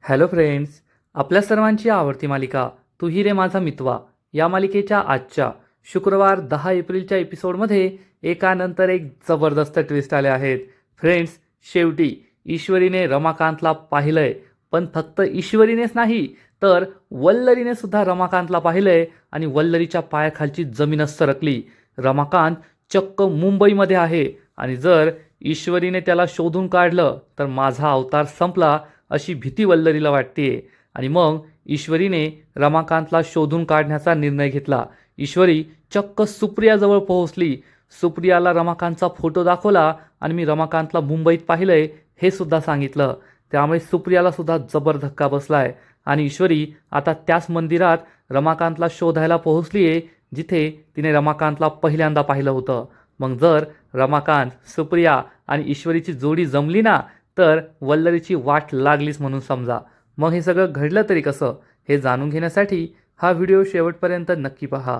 Hello friends, आपल्या सर्वांची आवडती मालिका तू ही रे माझा मितवा या मालिकेच्या आजच्या शुक्रवार 10 एप्रिलच्या एपिसोडमध्ये एकानंतर एक जबरदस्त ट्विस्ट आले आहेत. फ्रेंड्स, शेवटी ईश्वरीने रमाकांतला पाहिलंय, पण फक्त ईश्वरीनेच नाही तर वल्लरीने सुद्धा रमाकांतला पाहिलंय आणि वल्लरीच्या पायाखालची जमीनच सरकली. रमाकांत चक्क मुंबईमध्ये आहे आणि जर ईश्वरीने त्याला शोधून काढलं तर माझा अवतार संपला अशी भीती वल्लरीला वाटतेय. आणि मग ईश्वरीने रमाकांतला शोधून काढण्याचा निर्णय घेतला. ईश्वरी चक्क सुप्रियाजवळ पोहोचली. सुप्रियाला रमाकांतचा फोटो दाखवला आणि मी रमाकांतला मुंबईत पाहिलंय हे सुद्धा सांगितलं. त्यामुळे सुप्रियाला सुद्धा जबर धक्का बसलाय आणि ईश्वरी आता त्याच मंदिरात रमाकांतला शोधायला पोहोचलीये जिथे तिने रमाकांतला पहिल्यांदा पाहिलं होतं. मग जर रमाकांत, सुप्रिया आणि ईश्वरीची जोडी जमली ना तर वल्लरीची वाट लागलीच म्हणून समजा. मग हे सगळं घडलं तरी कसं हे जाणून घेण्यासाठी हा व्हिडिओ शेवटपर्यंत नक्की पहा.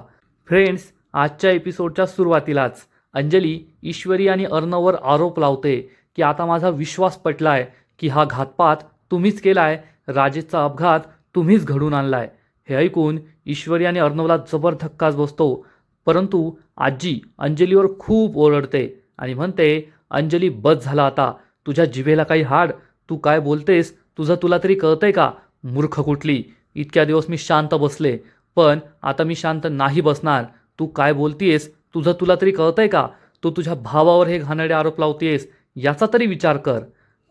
फ्रेंड्स, आजच्या एपिसोडच्या सुरुवातीलाच अंजली ईश्वरी आणि अर्णववर आरोप लावते की आता माझा विश्वास पटलाय की हा घातपात तुम्हीच केलाय, राजेशचा अपघात तुम्हीच घडून आणलाय. हे ऐकून ईश्वरी आणि अर्णवला जबर धक्काच बसतो. परंतु आजी अंजलीवर खूप ओरडते आणि म्हणते, अंजली बस झाला आता, तुझ्या जिभेला काही हाड, तू काय बोलतेस तुला तरी कळतंय का? मूर्ख कुठली, इतक्या दिवस मी शांत बसले पण आता मी शांत नाही बसणार. तू काय बोलतीयस तुला तरी कळतंय का? तू तुझ्या भावावर हे घाणेरडे आरोप लावतेस याचा तरी विचार कर.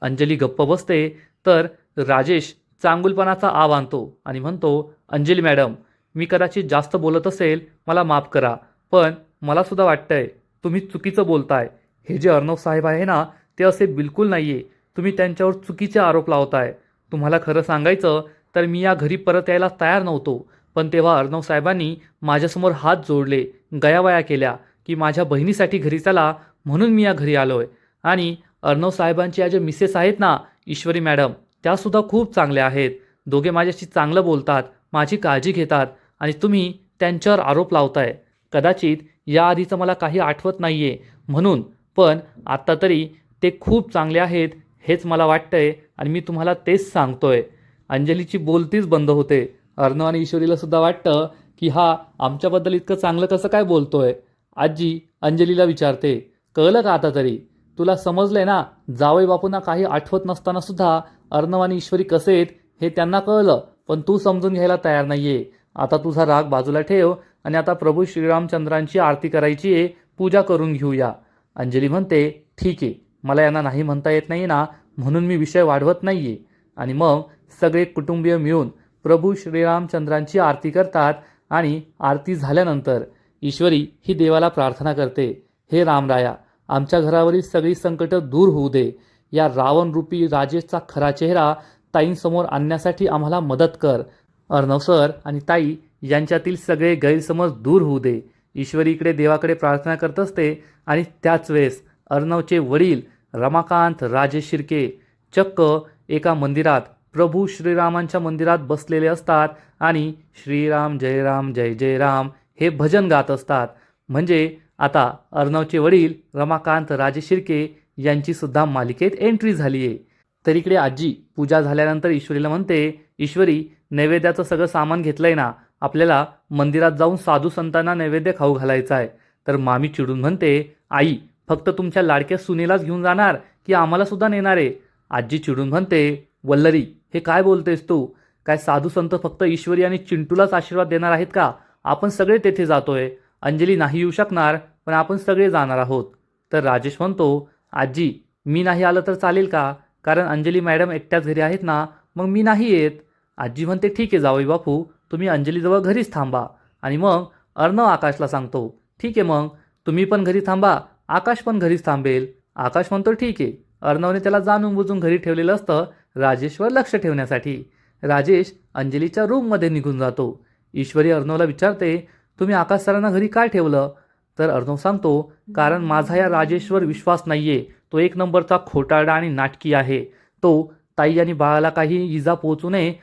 अंजली गप्प बसते तर राजेश चांगुलपणाचा आव आणतो आणि म्हणतो, अंजली मॅडम, मी कदाचित जास्त बोलत असेल, मला माफ करा, पण मला सुद्धा वाटतंय तुम्ही चुकीचं बोलताय. हे जे अर्णव साहेब आहे ना ते असे बिलकुल नाहीये. तुम्ही त्यांच्यावर चुकीचे आरोप लावताय. तुम्हाला खरं सांगायचं तर मी या घरी परत यायला तयार नव्हतो, पण तेव्हा अर्णव साहेबांनी माझ्यासमोर हात जोडले, गयावया केल्या की माझ्या बहिणीसाठी घरी चला, म्हणून मी या घरी आलोय. आणि अर्णव साहेबांची या ज्या मिसेस आहेत ना ईश्वरी मॅडम, त्यासुद्धा खूप चांगल्या आहेत. दोघे माझ्याशी चांगलं बोलतात, माझी काळजी घेतात आणि तुम्ही त्यांच्यावर आरोप लावताय. कदाचित याआधीचं मला काही आठवत नाहीये म्हणून, पण आत्ता तरी ते खूप चांगले आहेत हेच मला वाटतंय आणि मी तुम्हाला तेच सांगतोय. अंजलीची बोलतीच बंद होते. अर्णव आणि ईश्वरीला सुद्धा वाटतं की हा आमच्याबद्दल इतकं चांगलं कसं काय बोलतोय. आजी अंजलीला विचारते, कळलं का आता तरी? तुला समजलंय ना, जावई बापूंना काही आठवत नसताना सुद्धा अर्णव आणि ईश्वरी कसे आहेत हे त्यांना कळलं, पण तू समजून घ्यायला तयार नाहीये. आता तुझा राग बाजूला ठेव आणि आता प्रभू श्रीरामचंद्रांची आरती करायची आहे, पूजा करून घेऊया. अंजली म्हणते, ठीक आहे, मला यांना नाही म्हणता येत नाही ना म्हणून मी विषय वाढवत नाहीये. आणि मग सगळे कुटुंबीय मिळून प्रभू श्रीरामचंद्रांची आरती करतात आणि आरती झाल्यानंतर ईश्वरी ही देवाला प्रार्थना करते, हे रामराया, आमच्या घरावरील सगळी संकटं दूर होऊ दे. या रावणरूपी राजेशचा खरा चेहरा ताईंसमोर आणण्यासाठी आम्हाला मदत कर. अर्णव सर आणि ताई यांच्यातील सगळे गैरसमज दूर होऊ दे. ईश्वरी इकडे देवाकडे प्रार्थना करत असते आणि त्याच वेळेस अर्णवचे वडील रमाकांत राजेश शिर्के चक्क एका मंदिरात, प्रभू श्रीरामांच्या मंदिरात बसलेले असतात आणि श्रीराम जय जय राम हे भजन गात असतात. म्हणजे आता अर्णवचे वडील रमाकांत राजेश शिर्के यांची सुद्धा मालिकेत एंट्री झाली आहे. तर इकडे आजी पूजा झाल्यानंतर ईश्वरीला म्हणते, ईश्वरी, नैवेद्याचं सगळं सामान घेतलंय ना, आपल्याला मंदिरात जाऊन साधू संतांना नैवेद्य खाऊ घालायचा आहे. तर मामी चिडून म्हणते, आई, फक्त तुमच्या लाडक्या सुनेलाच घेऊन जाणार की आम्हाला सुद्धा नेणार आहे? आजी चिडून म्हणते, वल्लरी, हे काय बोलतेस तू? काय साधू संत फक्त ईश्वरी आणि चिंटूलाच आशीर्वाद देणार आहेत का? आपण सगळे तेथे जातोय. अंजली नाही येऊ शकणार पण आपण सगळे जाणार आहोत. तर राजेश म्हणतो, आजी, मी नाही आलं तर चालेल का? कारण अंजली मॅडम एकट्याच घरी आहेत ना, मग मी नाही येत. आजी म्हणते, ठीक आहे जावई बापू, तुम्ही अंजलीजवळ घरीच थांबा. आणि मग अर्णव आकाशला सांगतो, ठीक आहे, मग तुम्ही पण घरी थांबा, आकाश पण घरीच थांबेल. आकाश म्हणतो, ठीक आहे. अर्णवने त्याला जाणून बुजून घरी ठेवलेलं असतं राजेशवर लक्ष ठेवण्यासाठी. राजेश अंजलीच्या रूममध्ये निघून जातो. ईश्वरी अर्णवला विचारते, तुम्ही आकाश सरांना घरी काय ठेवलं? तर अर्णव सांगतो, कारण माझा या राजेशवर विश्वास नाहीये. तो एक नंबरचा खोटारडा आणि नाटकी आहे. तो ताई आणि बाळाला काही इजा पोहोचू नये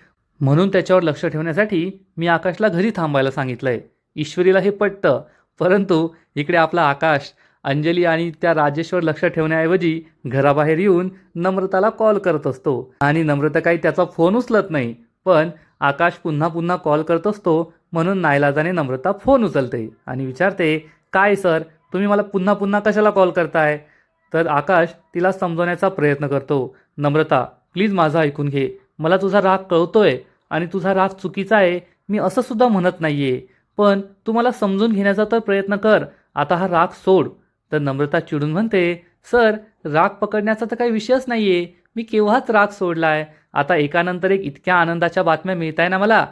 म्हणून त्याच्यावर लक्ष ठेवण्यासाठी मी आकाशला घरी थांबायला सांगितलंय. ईश्वरीला हे पटतं, परंतु इकडे आपला आकाश अंजली आणि त्या राजेशवर लक्ष ठेवण्याऐवजी घराबाहेर येऊन नम्रताला कॉल करत असतो आणि नम्रता काही त्याचा फोन उचलत नाही. पण आकाश पुन्हा पुन्हा कॉल करत असतो म्हणून नाईलाजाने नम्रता फोन उचलते आणि विचारते, काय सर, तुम्ही मला पुन्हा पुन्हा कशाला कॉल करताय? तर आकाश तिला समजवण्याचा प्रयत्न करतो. नम्रता, प्लीज माझं ऐकून घे. मला तुझा राग कळतोय आणि तुझा राग चुकीचा आहे, मी असं सुद्धा म्हणत नाहीये. पण तू मला समजून घेण्याचा तर प्रयत्न कर. आता हा राग सोड. तर नम्रता चिडून म्हणते, सर, राग पकडण्याचा तर काही विषयच नाहीये. मी केव्हाच राग सोडलाय. आता एकानंतर एक इतक्या आनंदाच्या बातम्या मिळत आहे ना मला,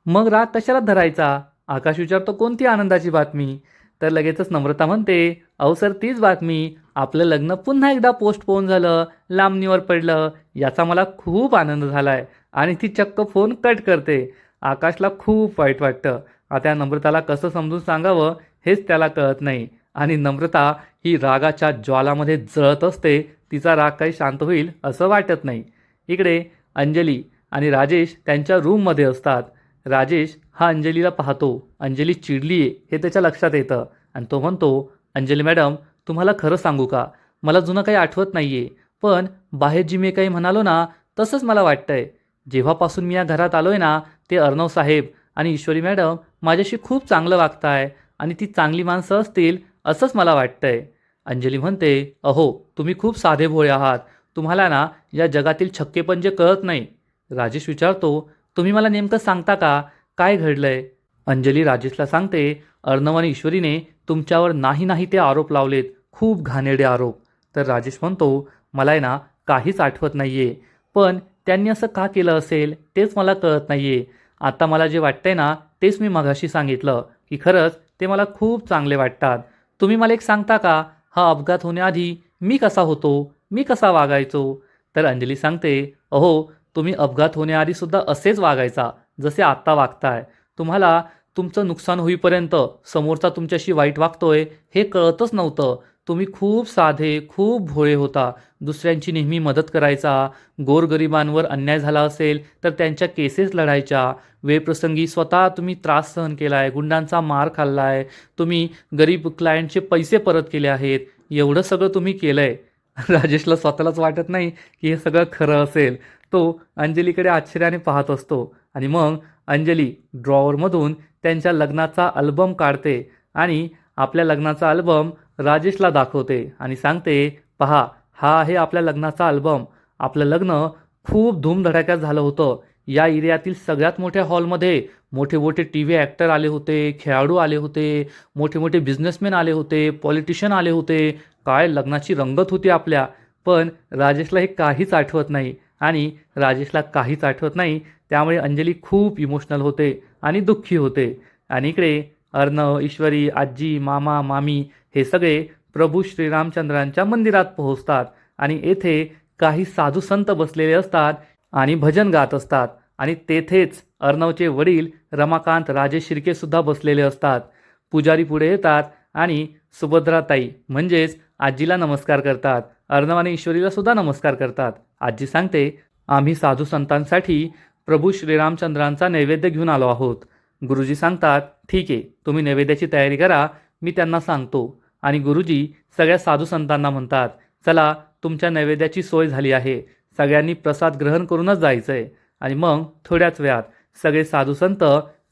मग राग कशाला धरायचा? आकाश विचारतो, कोणती आनंदाची बातमी? तर लगेचच नम्रता म्हणते, अहो सर, तीच बातमी. आपलं लग्न पुन्हा एकदा पोस्टपोन झालं, लांबणीवर पडलं. याचा मला खूप आनंद झालाय. आणि ती चक्क फोन कट करते. आकाशला खूप वाईट वाटतं. आता नम्रताला कसं समजून सांगावं हेच त्याला कळत नाही. आणि नम्रता ही रागाच्या ज्वालामध्ये जळत असते. तिचा राग काही शांत होईल असं वाटत नाही. इकडे अंजली आणि राजेश त्यांच्या रूममध्ये असतात. राजेश हा अंजलीला पाहतो. अंजली चिडली आहे हे त्याच्या लक्षात येतं आणि तो म्हणतो, अंजली मॅडम, तुम्हाला खरं सांगू का, मला जुनं काही आठवत नाही आहे. पण बाहेर जी मी काही म्हणालो ना, तसंच मला वाटतंय. जेव्हापासून मी या घरात आलो आहे ना, ते अर्णव साहेब आणि ईश्वरी मॅडम माझ्याशी खूप चांगलं वागताय आणि ती चांगली माणसं असतील असंच मला वाटतंय. अंजली म्हणते, अहो, तुम्ही खूप साधे भोळे आहात. तुम्हाला ना या जगातील छक्केपंजे कळत नाही. राजेश विचारतो, तुम्ही मला नेमकं सांगता का, काय घडलंय? अंजली राजेशला सांगते, अर्णव आणि ईश्वरीने तुमच्यावर नाही नाही ते आरोप लावलेत, खूप घाणेरडे आरोप. तर राजेश म्हणतो, मला आहे ना काहीच आठवत नाहीये. पण त्यांनी असं का केलं असेल तेच मला कळत नाहीये. आता मला जे वाटतंय ना तेच मी मगाशी सांगितलं, की खरंच ते मला खूप चांगले वाटतात. तुम्ही मला एक सांगता का, हा अपघात होण्याआधी मी कसा होतो, मी कसा वागायचो? तर अंजली सांगते, अहो, तुम्ही अपघात होण्याआधी सुद्धा असेच वागायचा जसे आत्ता वागताय. तुम्हाला तुमचं नुकसान होईपर्यंत समोरचा तुमच्याशी वाईट वागतोय हे कळतच नव्हतं. तुम्ही खूप साधे, खूप भोळे होता. दुसऱ्यांची नेहमी मदत करायचा. गोरगरिबांवर अन्याय झाला असेल तर त्यांच्या केसेस लढायच्या. वेळप्रसंगी स्वतः तुम्ही त्रास सहन केला आहे, गुंडांचा मार खाल्ला आहे. तुम्ही गरीब क्लायंटचे पैसे परत केले आहेत. एवढं सगळं तुम्ही केलं आहे. राजेशला स्वतःलाच वाटत नाही की हे सगळं खरं असेल. तो अंजलीकडे आश्चर्याने पाहत असतो आणि मग अंजली ड्रॉवरमधून त्यांच्या लग्नाचा अल्बम काढते आणि आपल्या लग्नाचा अल्बम राजेशला दाखवते आणि सांगते, पहा, हा आहे आपल्या लग्नाचा अल्बम. आपलं लग्न खूप धूमधडाक्यात झालं होतं. या एरियातील सगळ्यात मोठ्या हॉलमध्ये मोठे मोठे टी व्ही ॲक्टर आले होते, खेळाडू आले होते, मोठे मोठे बिझनेसमॅन आले होते, पॉलिटिशियन आले होते. काय लग्नाची रंगत होती आपल्या. पण राजेशला हे काहीच आठवत नाही आणि राजेशला काहीच आठवत नाही. त्यामुळे अंजली खूप इमोशनल होते आणि दुःखी होते. आणि इकडे अर्णव, ईश्वरी, आजी, मामा, मामी हे सगळे प्रभू श्रीरामचंद्रांच्या मंदिरात पोहोचतात आणि येथे काही साधू संत बसलेले असतात आणि भजन गात असतात. आणि तेथेच अर्णवचे वडील रमाकांत राजे शिर्के सुद्धा बसलेले असतात. पुजारी पुढे येतात आणि सुभद्राताई म्हणजेच आजीला नमस्कार करतात. अर्णव आणि ईश्वरीला सुद्धा नमस्कार करतात. आजी सांगते, आम्ही साधू संतांसाठी प्रभू श्रीरामचंद्रांचा नैवेद्य घेऊन आलो आहोत. गुरुजी सांगतात, ठीक आहे, तुम्ही नैवेद्याची तयारी करा, मी त्यांना सांगतो. आणि गुरुजी सगळ्या साधू संतांना म्हणतात, चला, तुमच्या नैवेद्याची सोय झाली आहे. सगळ्यांनी प्रसाद ग्रहण करूनच जायचं आहे. आणि मग थोड्याच वेळात सगळे साधू संत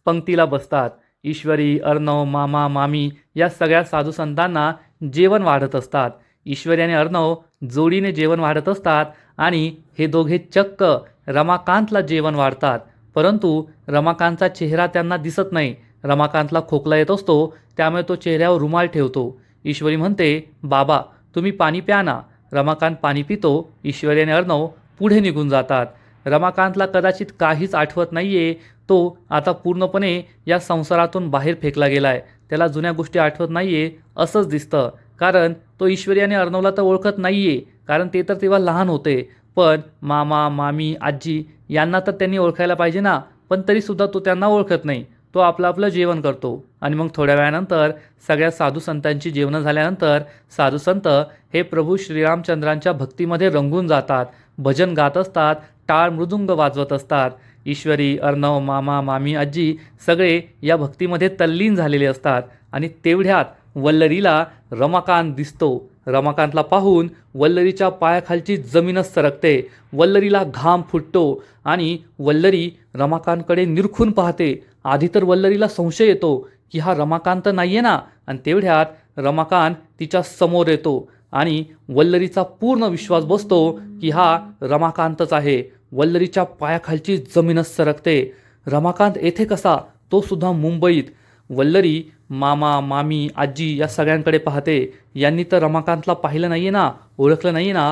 पंक्तीला बसतात. ईश्वरी, अर्णव, मामा, मामी या सगळ्या साधू संतांना जेवण वाढत असतात. ईश्वरी आणि अर्णव जोडीने जेवण वाढत असतात आणि हे दोघे चक्क रमाकांतला जेवण वाढतात. परंतु रमाकांतचा चेहरा त्यांना दिसत नाही. रमाकांतला खोकला येत असतो, त्यामुळे तो चेहऱ्यावर रुमाल ठेवतो. ईश्वरी म्हणते, बाबा, तुम्ही पाणी प्या ना. रमाकांत पाणी पितो. ईश्वरी आणि अर्णव पुढे निघून जातात. रमाकांतला कदाचित काहीच आठवत नाहीये. तो आता पूर्णपणे या संसारातून बाहेर फेकला गेलाय. त्याला जुन्या गोष्टी आठवत नाहीये असंच दिसतं. कारण तो ईश्वरी आणि अर्णवला तर ओळखत नाहीये, कारण ते तर तेव्हा लहान होते. पण मामा, मामी, आजी यांना तर त्यांनी ओळखायला पाहिजे ना. पण तरीसुद्धा तो त्यांना ओळखत नाही. तो आपलं आपलं जेवण करतो. आणि मग थोड्या वेळानंतर सगळ्या साधू संतांची जेवणं झाल्यानंतर साधू संत हे प्रभू श्रीरामचंद्रांच्या भक्तीमध्ये रंगून जातात. भजन गात असतात, टाळ मृदुंग वाजवत असतात. ईश्वरी, अर्णव, मामा, मामी, आजी सगळे या भक्तीमध्ये तल्लीन झालेले असतात. आणि तेवढ्यात वल्लरीला रमाकांत दिसतो. रमाकांतला पाहून वल्लरीच्या पायाखालची जमीनच सरकते. वल्लरीला घाम फुटतो आणि वल्लरी रमाकांतकडे निरखून पाहते. आधी तर वल्लरीला संशय येतो की हा रमाकांत नाहीये ना, आणि तेवढ्यात रमाकांत तिच्या समोर येतो आणि वल्लरीचा पूर्ण विश्वास बसतो की हा रमाकांतच आहे. वल्लरीच्या पायाखालची जमीनच सरकते. रमाकांत येथे कसा, तो सुद्धा मुंबईत. वल्लरी मामा मामी आजी या सगळ्यांकडे पाहते. यांनी तर रमाकांतला पाहिलं नाहीये ना, ओळखलं नाहीये ना,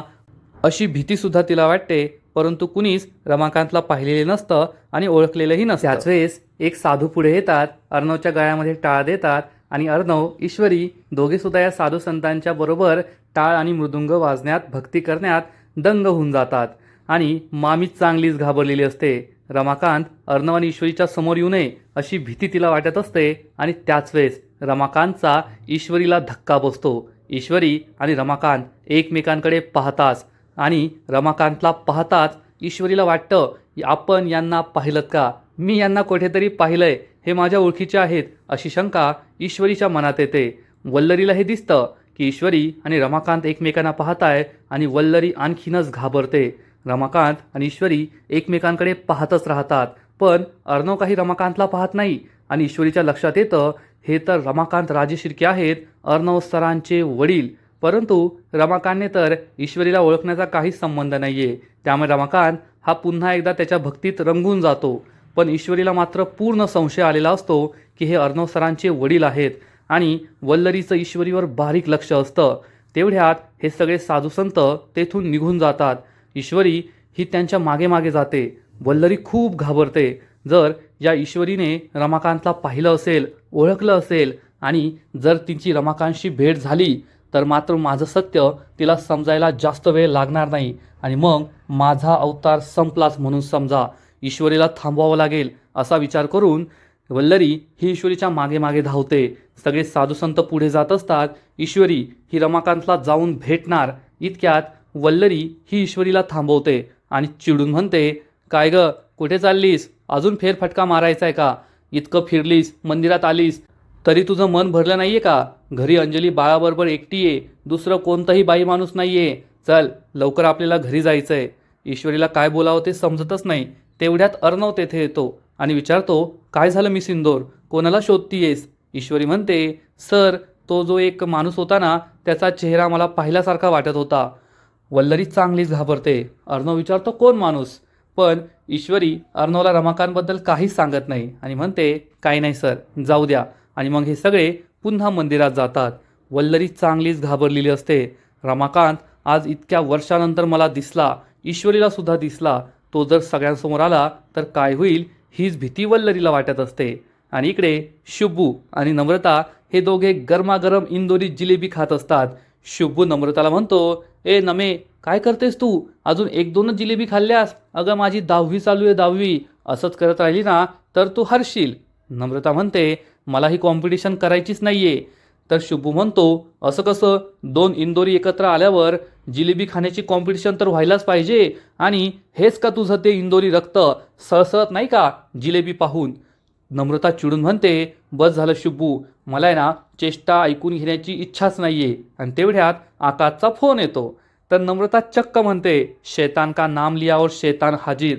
अशी भीतीसुद्धा तिला वाटते. परंतु कुणीच रमाकांतला पाहिलेले नसतं आणि ओळखलेलंही नसतं. त्याच वेळेस एक साधू पुढे येतात, अर्णवच्या गळ्यामध्ये टाळ देतात आणि अर्णव ईश्वरी दोघे सुद्धा या साधू संतांच्या बरोबर टाळ आणि मृदुंग वाजण्यात भक्ती करण्यात दंग होऊन जातात. आणि मामी चांगलीच घाबरलेली असते. रमाकांत अर्णव आणि ईश्वरीच्या समोर येऊ नये अशी भीती तिला वाटत असते. आणि त्याच वेळेस रमाकांतचा ईश्वरीला धक्का बसतो. ईश्वरी आणि रमाकांत एकमेकांकडे पाहताच आणि रमाकांतला पाहताच ईश्वरीला वाटतं की आपण यांना पाहिलं का, मी यांना कुठेतरी पाहिलंय, हे माझ्या ओळखीचे आहेत, अशी शंका ईश्वरीच्या मनात येते. वल्लरीला हे दिसतं की ईश्वरी आणि रमाकांत एकमेकांना पाहताय आणि वल्लरी आणखीनच घाबरते. रमाकांत आणि ईश्वरी एकमेकांकडे पाहतच राहतात. पण अर्णव काही रमाकांतला पाहत नाही आणि ईश्वरीच्या लक्षात येतं हे तर रमाकांत राजे शिर्के आहेत, अर्णव सरांचे वडील. परंतु रमाकांतने तर ईश्वरीला ओळखण्याचा काहीच संबंध नाहीये. त्यामुळे रमाकांत हा पुन्हा एकदा त्याच्या भक्तीत रंगून जातो. पण ईश्वरीला मात्र पूर्ण संशय आलेला असतो की हे अर्णव सरांचे वडील आहेत आणि वल्लरीचं ईश्वरीवर बारीक लक्ष असतं. तेवढ्यात हे सगळे साधुसंत तेथून निघून जातात. ईश्वरी ही त्यांच्या मागे मागे जाते. वल्लरी खूप घाबरते. जर या ईश्वरीने रमाकांतला पाहिलं असेल, ओळखलं असेल आणि जर तिची रमाकांतशी भेट झाली तर मात्र माझं सत्य तिला समजायला जास्त वेळ लागणार नाही आणि मग माझा अवतार संपलाच म्हणून समजा. ईश्वरीला थांबवावं लागेल असा विचार करून वल्लरी ही ईश्वरीच्या मागे मागे धावते. सगळे साधुसंत पुढे जात असतात. ईश्वरी ही रमाकांतला जाऊन भेटणार. इतक्यात वल्लरी ही ईश्वरीला थांबवते आणि चिडून म्हणते, काय ग, कुठे चाललीस? अजून फेरफटका मारायचा आहे का? इतकं फिरलीस, मंदिरात आलीस, तरी तुझं मन भरलं नाहीये का? घरी अंजली बाळाबरोबर एकटी आहे, दुसरं कोणतंही बाई माणूस नाहीये. चल लवकर आपल्याला घरी जायचंय. ईश्वरीला काय बोलावं ते समजतच नाही. तेवढ्यात अर्णव तेथे येतो आणि विचारतो, काय झालं मिस इंदोर, कोणाला शोधतीयेस? ईश्वरी म्हणते, सर तो जो एक माणूस होता ना, त्याचा चेहरा मला पाहिल्यासारखा वाटत होता. वल्लरी चांगलीच घाबरते. अर्णव विचारतो, कोण माणूस? पण ईश्वरी अर्णवला रमाकांतबद्दल काहीच सांगत नाही आणि म्हणते, काही नाही सर, जाऊ द्या. आणि मग हे सगळे पुन्हा मंदिरात जातात. वल्लरी चांगलीच घाबरलेली असते. रमाकांत आज इतक्या वर्षानंतर मला दिसला, ईश्वरीला सुद्धा दिसला. तो जर सगळ्यांसमोर आला तर काय होईल हीच भीती वल्लरीला वाटत असते. आणि इकडे शुब्बू आणि नम्रता हे दोघे गरमागरम इंदोरी जिलेबी खात असतात. शुब्बू नम्रताला म्हणतो, ए नमे, काय करतेस तू? अजून 1-2च जिलेबी खाल्ल्यास? अगं माझी 10वी चालू आहे, 10वी. असंच करत राहिली ना तर तू हरशील. नम्रता म्हणते, मला ही कॉम्पिटिशन करायचीच नाहीये. तर शुब्बू म्हणतो, असं कसं? 2 इंदोरी एकत्र आल्यावर जिलेबी खाण्याची कॉम्पिटिशन तर व्हायलाच पाहिजे. आणि हेच का तुझं ते इंदोरी रक्त सळसळत नाही का जिलेबी पाहून? नम्रता चिडून म्हणते, बस झालं शुब्बू, मला आहे ना चेष्टा ऐकून घेण्याची इच्छाच नाहीये. आणि तेवढ्यात आकाशचा फोन येतो. तर नम्रता चक्क म्हणते, शैतान का नाम लिया और शैतान हाजीर.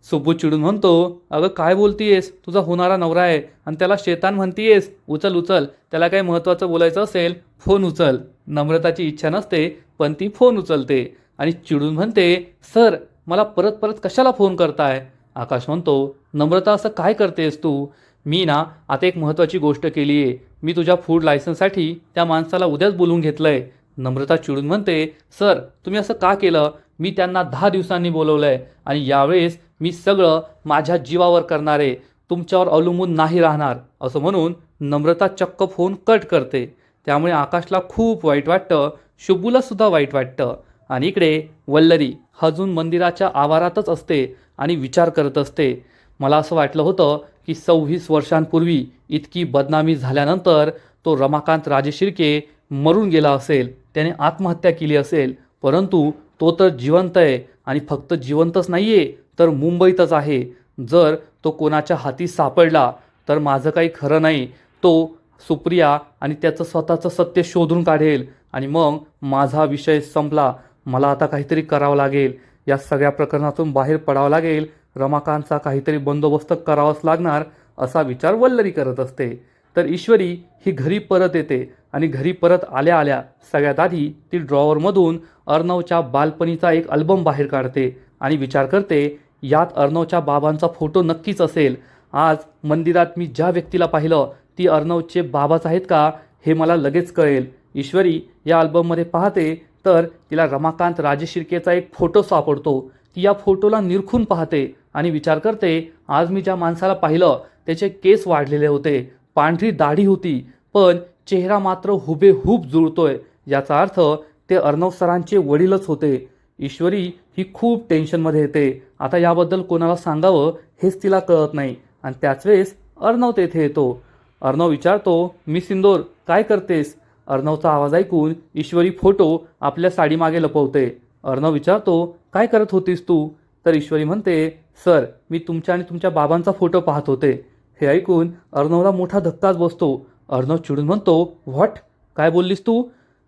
शुब्बू चिडून म्हणतो, अगं काय बोलतीयेस? तुझा होणारा नवरा आहे आणि त्याला शैतान म्हणतीयेस? उचल उचल, त्याला काही महत्त्वाचं बोलायचं असेल फोन उचल. नम्रताची इच्छा नसते पण ती फोन उचलते आणि चिडून म्हणते, सर मला परत परत कशाला फोन करताय? आकाश म्हणतो, नम्रता असं काय करतेस तू? मी ना आता एक महत्त्वाची गोष्ट केली आहे. मी तुझ्या फूड लायसन्ससाठी त्या माणसाला उद्याच बोलवून घेतलंय. नम्रता चिडून म्हणते, सर तुम्ही असं का केलं? मी त्यांना 10 दिवसांनी बोलवलंय आणि यावेळेस मी सगळं माझ्या जीवावर करणार आहे, तुमच्यावर अवलंबून नाही राहणार. असं म्हणून नम्रता चक्क फोन कट करते. त्यामुळे आकाशला खूप वाईट वाटतं, शुब्बूला सुद्धा वाईट वाटतं. आणि इकडे वल्लरी अजून मंदिराच्या आवारातच असते आणि विचार करत असते. मला असं वाटलं होतं की 26 वर्षांपूर्वी इतकी बदनामी झाल्यानंतर तो रमाकांत राजे शिर्के मरून गेला असेल, त्याने आत्महत्या केली असेल. परंतु तो तर जिवंत आहे आणि फक्त जिवंतच नाही आहे तर मुंबईतच आहे. जर तो कोणाच्या हाती सापडला तर माझं काही खरं नाही. तो सुप्रिया आणि त्याचं स्वतःचं सत्य शोधून काढेल आणि मग माझा विषय संपला. मला आता काहीतरी करावं लागेल, या सगळ्या प्रकरणातून बाहेर पडावं लागेल, रमाकांतचा काहीतरी बंदोबस्त करावाच लागणार असा विचार वल्लरी करत असते. तर ईश्वरी ही घरी परत येते आणि घरी परत आल्या आल्या सगळ्यात आधी ती ड्रॉवरमधून अर्णवच्या बालपणीचा एक अल्बम बाहेर काढते आणि विचार करते, यात अर्णवच्या बाबांचा फोटो नक्कीच असेल. आज मंदिरात मी ज्या व्यक्तीला पाहिलं ती अर्णवचे बाबाच आहेत का हे मला लगेच कळेल. ईश्वरी या अल्बममध्ये पाहते तर तिला रमाकांत राजेश शिर्केचा एक फोटो सापडतो. ती या फोटोला निरखून पाहते आणि विचार करते, आज मी ज्या माणसाला पाहिलं त्याचे केस वाढलेले होते, पांढरी दाढी होती, पण चेहरा मात्र हुबेहूब जुळतोय. याचा अर्थ ते अर्णव सरांचे वडीलच होते. ईश्वरी ही खूप टेन्शनमध्ये येते. आता याबद्दल कोणाला सांगावं हेच तिला कळत नाही. आणि त्याच वेळेस अर्णव तेथे येतो. अर्णव विचारतो, मी सिंदूर काय करतेस? अर्णवचा आवाज ऐकून ईश्वरी फोटो आपल्या साडीमागे लपवते. अर्णव विचारतो, काय करत होतीस तू? तर ईश्वरी म्हणते, सर मी तुमच्या आणि तुमच्या बाबांचा फोटो पाहत होते. हे ऐकून अर्णवला मोठा धक्काच बसतो. अर्णव चिडून म्हणतो, व्हॉट? काय बोललीस तू?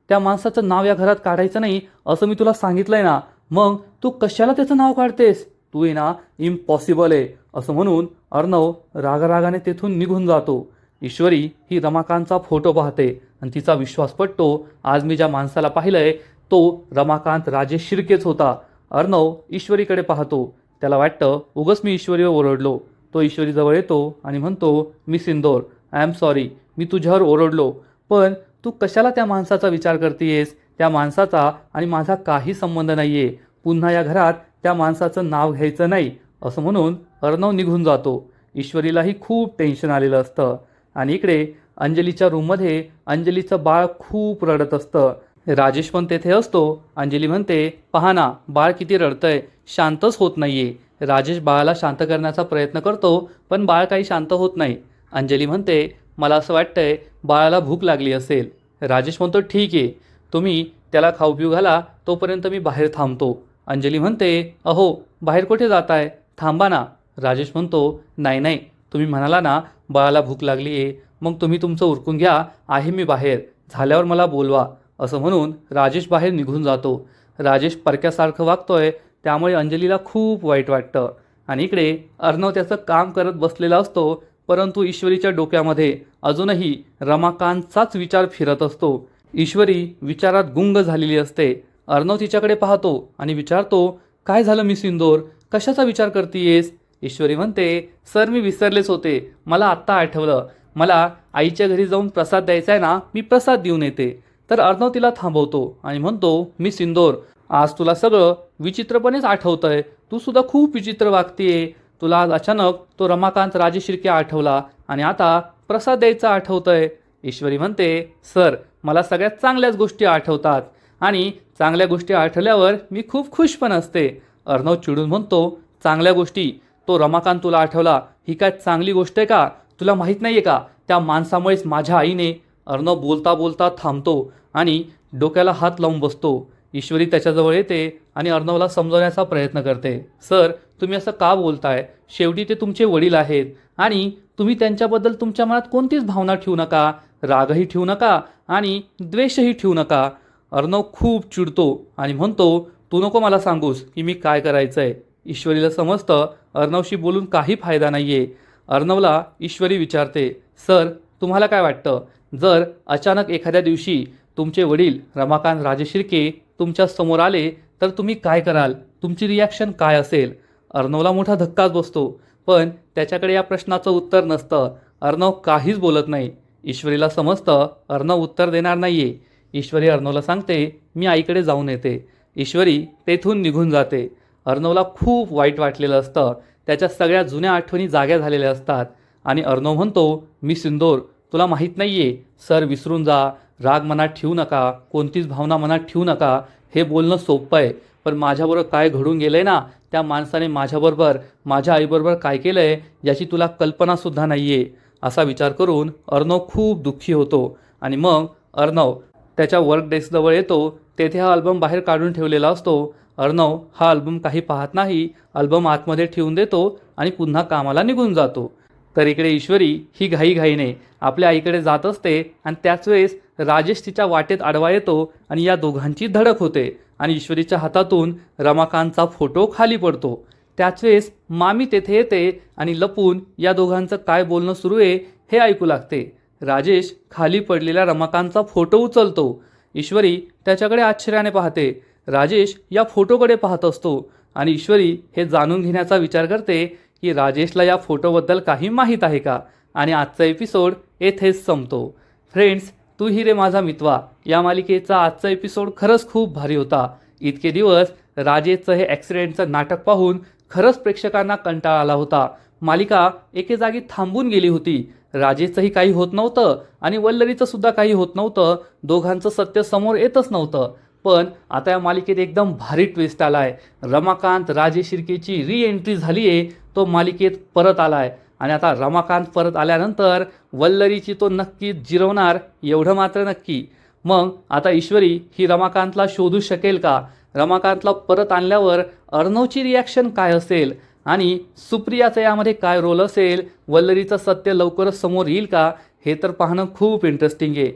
त्या माणसाचं नाव या घरात काढायचं नाही असं मी तुला सांगितलंय ना, मग तू कशाला त्याचं नाव काढतेस? तू आहे ना इम्पॉसिबल आहे असं म्हणून अर्णव रागारागाने तेथून निघून जातो. ईश्वरी ही रमाकांतचा फोटो पाहते आणि तिचा विश्वास पटतो. आज मी ज्या माणसाला पाहिलंय तो रमाकांत राजेश शिर्केच होता. अर्णव ईश्वरीकडे पाहतो. त्याला वाटतं उगच मी ईश्वरीवर ओरडलो. तो ईश्वरीजवळ येतो आणि म्हणतो, मी सिंदूर, आय एम सॉरी, मी तुझ्यावर ओरडलो, पण तू कशाला त्या माणसाचा विचार करतेयस? त्या माणसाचा आणि माझा काही संबंध नाहीये. पुन्हा या घरात त्या माणसाचं नाव घ्यायचं नाही असं म्हणून अर्णव निघून जातो. ईश्वरीलाही खूप टेन्शन आलेलं असतं. आणि इकडे अंजलीच्या रूममध्ये अंजलीचं बाळ खूप रडत असतं. राजेश पण तेथे असतो. अंजली म्हणते, पहा ना बाळ किती रडतंय, शांतच होत नाहीये. राजेश बाळाला शांत करण्याचा प्रयत्न करतो पण बाळ काही शांत होत नाही. अंजली म्हणते, मला असं वाटतंय बाळाला भूक लागली असेल. राजेश म्हणतो, ठीक आहे, तुम्ही त्याला खाऊ पिऊ घाला, तोपर्यंत मी बाहेर थांबतो. अंजली म्हणते, अहो बाहेर कुठे जाताय, थांबा ना. राजेश म्हणतो, नाही नाही, तुम्ही म्हणाला ना बाळाला भूक लागली आहे, मग तुम्ही तुमचं उरकून घ्या, आहे मी बाहेर, झाल्यावर मला बोलवा असं म्हणून राजेश बाहेर निघून जातो. राजेश परक्यासारखं वागतोय त्यामुळे अंजलीला खूप वाईट वाटतं. आणि इकडे अर्णव त्याचं काम करत बसलेला असतो, परंतु ईश्वरीच्या डोक्यामध्ये अजूनही रमाकांतचाच विचार फिरत असतो. ईश्वरी विचारात गुंग झालेली असते. अर्णव तिच्याकडे पाहतो आणि विचारतो, काय झालं मी सिंदूर, कशाचा विचार करतीयेस? ईश्वरी म्हणते, सर मी विसरलेच होते, मला आत्ता आठवलं, मला आईच्या घरी जाऊन प्रसाद द्यायचा आहे ना, मी प्रसाद देऊन येते. तर अर्णव तिला थांबवतो आणि म्हणतो, मी सिंदूर, आज तुला सगळं विचित्रपणेच आठवतंय, तू सुद्धा खूप विचित्र वागतीये. तुला आज अचानक तो रमाकांत राजेश शिर्के आठवला आणि आता प्रसाद द्यायचा आठवतंय. ईश्वरी म्हणते, सर मला सगळ्यात चांगल्याच गोष्टी आठवतात आणि चांगल्या गोष्टी आठवल्यावर मी खूप खुश पण असते. अर्णव चिडून म्हणतो, चांगल्या गोष्टी? तो रमाकांत तुला आठवला, ही काय चांगली गोष्ट आहे का? तुला माहीत नाही आहे का, त्या माणसामुळेच माझ्या आईने. अर्णव बोलता बोलता थांबतो आणि डोक्याला हात लावून बसतो. ईश्वरी त्याच्याजवळ येते आणि अर्णवला समजवण्याचा प्रयत्न करते, सर तुम्ही असं का बोलताय? शेवटी ते तुमचे वडील आहेत आणि तुम्ही त्यांच्याबद्दल तुमच्या मनात कोणतीच भावना ठेवू नका, रागही ठेवू नका आणि द्वेषही ठेवू नका. अर्णव खूप चिडतो आणि म्हणतो, तू नको मला सांगूस की मी काय करायचंय. ईश्वरीला समजतं अर्णवशी बोलून काही फायदा नाहीये. अर्णवला ईश्वरी विचारते, सर तुम्हाला काय वाटतं, जर अचानक एखाद्या दिवशी तुमचे वडील रमाकांत राजेश शिर्के तुमच्या समोर आले तर तुम्ही काय कराल? तुमची रिॲक्शन काय असेल? अर्णवला मोठा धक्काच बसतो, पण त्याच्याकडे या प्रश्नाचं उत्तर नसतं. अर्णव काहीच बोलत नाही. ईश्वरीला समजतं अर्णव उत्तर देणार नाहीये. ईश्वरी अर्णवला सांगते, मी आईकडे जाऊन येते. ईश्वरी तेथून निघून जाते. अर्णवला खूप वाईट वाटलेलं असतं. त्याच्या सगळ्या जुन्या आठवणी जाग्या झालेल्या असतात आणि अर्णव म्हणतो, मी सिंदूर, तुला माहीत नाही आहे, सर विसरून जा, राग मनात ठेवू नका, कोणतीच भावना मनात ठेवू नका. हे बोलणं सोपं आहे, पण माझ्याबरोबर काय घडून गेलं आहे ना, त्या माणसाने माझ्याबरोबर माझ्या आईबरोबर काय केलं आहे याची तुला कल्पनासुद्धा नाही आहे. असा विचार करून अर्णव खूप दुःखी होतो. आणि मग अर्णव त्याच्या वर्क डेस्कजवळ येतो. तेथे हा अल्बम बाहेर काढून ठेवलेला असतो. अर्णव हा अल्बम काही पाहत नाही, अल्बम आतमध्ये ठेवून देतो आणि पुन्हा कामाला निघून जातो. तर इकडे ईश्वरी ही घाईघाईने आपल्या आईकडे जात असते आणि त्याच वेळेस राजेश तिच्या वाटेत आडवा येतो आणि या दोघांची धडक होते आणि ईश्वरीच्या हातातून रमाकांतचा फोटो खाली पडतो. त्याच वेळेस मामी तेथे येते आणि लपून या दोघांचं काय बोलणं सुरू आहे हे ऐकू लागते. राजेश खाली पडलेल्या रमाकांतचा फोटो उचलतो. ईश्वरी त्याच्याकडे आश्चर्याने पाहते. राजेश या फोटोकडे पाहत असतो आणि ईश्वरी हे जाणून घेण्याचा विचार करते की राजेशला या फोटोबद्दल काही माहीत आहे का. आणि आजचा एपिसोड येथेच संपतो. फ्रेंड्स, तू ही रे माझा मितवा या मालिकेचा आजचा एपिसोड खरंच खूप भारी होता. इतके दिवस राजेशचं हे ॲक्सिडेंटचं नाटक पाहून खरंच प्रेक्षकांना कंटाळा आला होता. मालिका एके जागी थांबून गेली होती. राजेशचंही काही होत नव्हतं आणि वल्लरीचं सुद्धा काही होत नव्हतं. दोघांचं सत्य समोर येतच नव्हतं. पण आता या मालिकेत एकदम भारी ट्विस्ट आलाय. रमाकांत राजेश शिर्केची रिएंट्री झाली आहे. तो मालिकेत परत आलाय आणि आता रमाकांत परत आल्यानंतर वल्लरीची तो नक्कीच जिरवणार एवढं मात्र नक्की. मग आता ईश्वरी ही रमाकांतला शोधू शकेल का? रमाकांतला परत आणल्यावर अर्णवची रिॲक्शन काय असेल आणि सुप्रियाचा यामध्ये काय रोल असेल? वल्लरीचं सत्य लवकरच समोर येईल का? हे तर पाहणं खूप इंटरेस्टिंग आहे.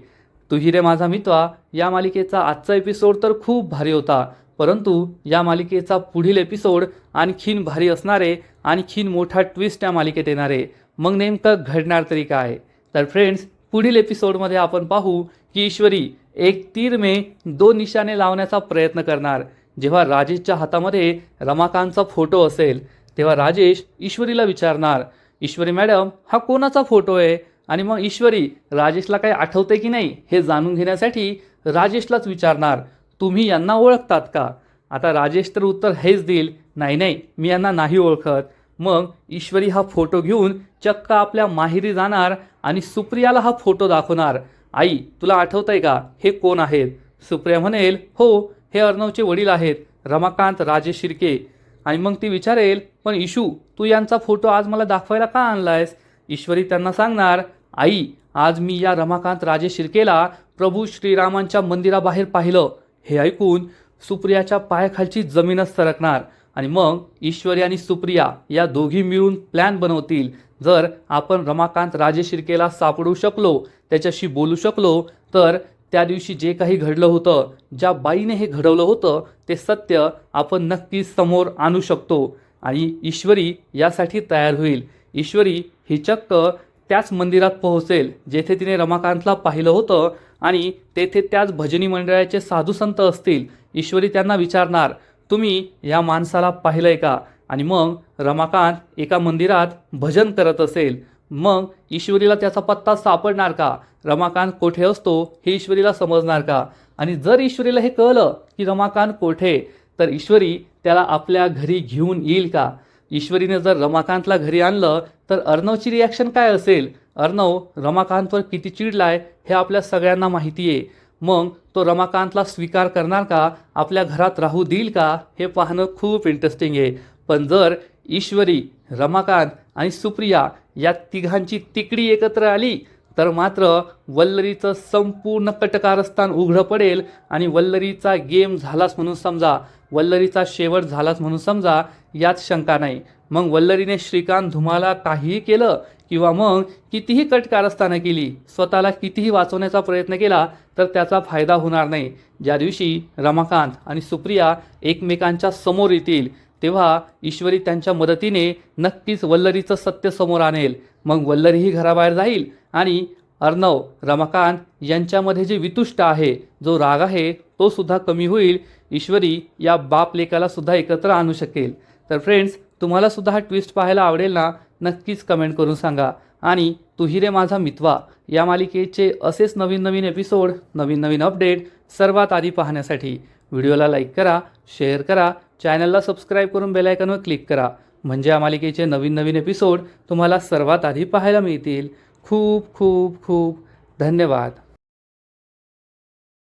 तू ही रे माझा मितवा या मालिकेचा आजचा एपिसोड तर खूप भारी होता. परंतु या मालिकेचा पुढील एपिसोड आणखीन भारी असणारे, आणखीन मोठा ट्विस्ट या मालिकेत येणारे. मग नेमकं घडणार तरी काय? तर फ्रेंड्स, पुढील एपिसोडमध्ये आपण पाहू की ईश्वरी एक तीर में दोन निशाणे लावण्याचा प्रयत्न करणार. जेव्हा राजेशच्या हातामध्ये रमाकांतचा फोटो असेल तेव्हा राजेश ईश्वरीला विचारणार, ईश्वरी मॅडम हा कोणाचा फोटो आहे? आणि मग ईश्वरी राजेशला काही आठवते की नाही हे जाणून घेण्यासाठी राजेशलाच विचारणार, तुम्ही यांना ओळखतात का? आता राजेश तर उत्तर हेच देईल, नाही नाही मी यांना नाही ओळखत. मग ईश्वरी हा फोटो घेऊन चक्क आपल्या माहेरी जाणार आणि सुप्रियाला हा फोटो दाखवणार. आई तुला आठवतंय का हे कोण आहेत? सुप्रिया म्हणेल, हो हे अर्णवचे वडील आहेत, रमाकांत राजेश शिर्के. आणि मग ती विचारेल, पण इशू तू यांचा फोटो आज मला दाखवायला का आणलायस? ईश्वरी त्यांना सांगणार, आई आज मी या रमाकांत राजेश शिर्केला प्रभू श्रीरामांच्या मंदिराबाहेर पाहिलं. हे ऐकून सुप्रियाच्या पायाखालची जमीनच सरकणार. आणि मग ईश्वरी आणि सुप्रिया या दोघी मिळून प्लॅन बनवतील. जर आपण रमाकांत राजेश शिर्केला सापडू शकलो, त्याच्याशी बोलू शकलो, तर त्या दिवशी जे काही घडलं होतं, ज्या बाईने हे घडवलं होतं, ते सत्य आपण नक्कीच समोर आणू शकतो. आणि ईश्वरी यासाठी तयार होईल. ईश्वरी ही चक्क त्याच मंदिरात पोहोचेल जेथे तिने रमाकांतला पाहिलं होतं आणि तेथे त्याच भजनी मंडळाचे साधू संत असतील. ईश्वरी त्यांना विचारणार, तुम्ही या माणसाला पाहिलंय का? आणि मग रमाकांत एका मंदिरात भजन करत असेल. मग ईश्वरीला त्याचा पत्ता सापडणार का? रमाकांत कोठे असतो हे ईश्वरीला समजणार का? आणि जर ईश्वरीला हे कळलं की रमाकांत कोठे, तर ईश्वरी त्याला आपल्या घरी घेऊन येईल का? ईश्वरीने जर रमाकांतला घरी आणलं तर अर्णवची रिॲक्शन काय असेल? अर्णव रमाकांतवर किती चिडलाय हे आपल्या सगळ्यांना माहिती आहे. मग तो रमाकांतला स्वीकार करणार का? आपल्या घरात राहू देईल का? हे पाहणं खूप इंटरेस्टिंग आहे. पण जर ईश्वरी, रमाकांत आणि सुप्रिया या तिघांची तिकडी एकत्र आली तर मात्र वल्लरीचं संपूर्ण कटकारस्थान उघडं पडेल आणि वल्लरीचा गेम झालाच म्हणून समजा, वल्लरीचा शेवट झालाच म्हणून समजा, यात शंका नाही. मग वल्लरीने श्रीकांत धुमाला काहीही केलं किंवा मग कितीही कटकारस्थानं केली, स्वतःला कितीही वाचवण्याचा प्रयत्न केला, तर त्याचा फायदा होणार नाही. ज्या दिवशी रमाकांत आणि सुप्रिया एकमेकांच्या समोर येतील तेव्हा ईश्वरी त्यांच्या मदतीने नक्कीच वल्लरीचं सत्य समोर आणेल. मग वल्लरीही घराबाहेर जाईल आणि अर्णव, रमाकांत यांच्यामध्ये जे वितुष्ट आहे, जो राग आहे, तो सुद्धा कमी होईल. ईश्वरी या बाप लेकाला सुद्धा एकत्र आणू शकेल. तर फ्रेंड्स, तुम्हाला सुद्धा हा ट्विस्ट पाहायला आवडेल ना? नक्कीच कमेंट करून सांगा. आणि तू ही रे माझा मितवा या मालिकेचे असेच नवीन नवीन एपिसोड, नवीन नवीन अपडेट सर्वात आधी पाहण्यासाठी व्हिडिओला लाईक करा, शेअर करा, चॅनलला सबस्क्राईब करून बेल आयकॉनवर क्लिक करा. म्हणजे या मालिकेचे नवीन नवीन एपिसोड तुम्हाला सर्वात आधी पाहायला मिळतील. खूप खूप खूप धन्यवाद.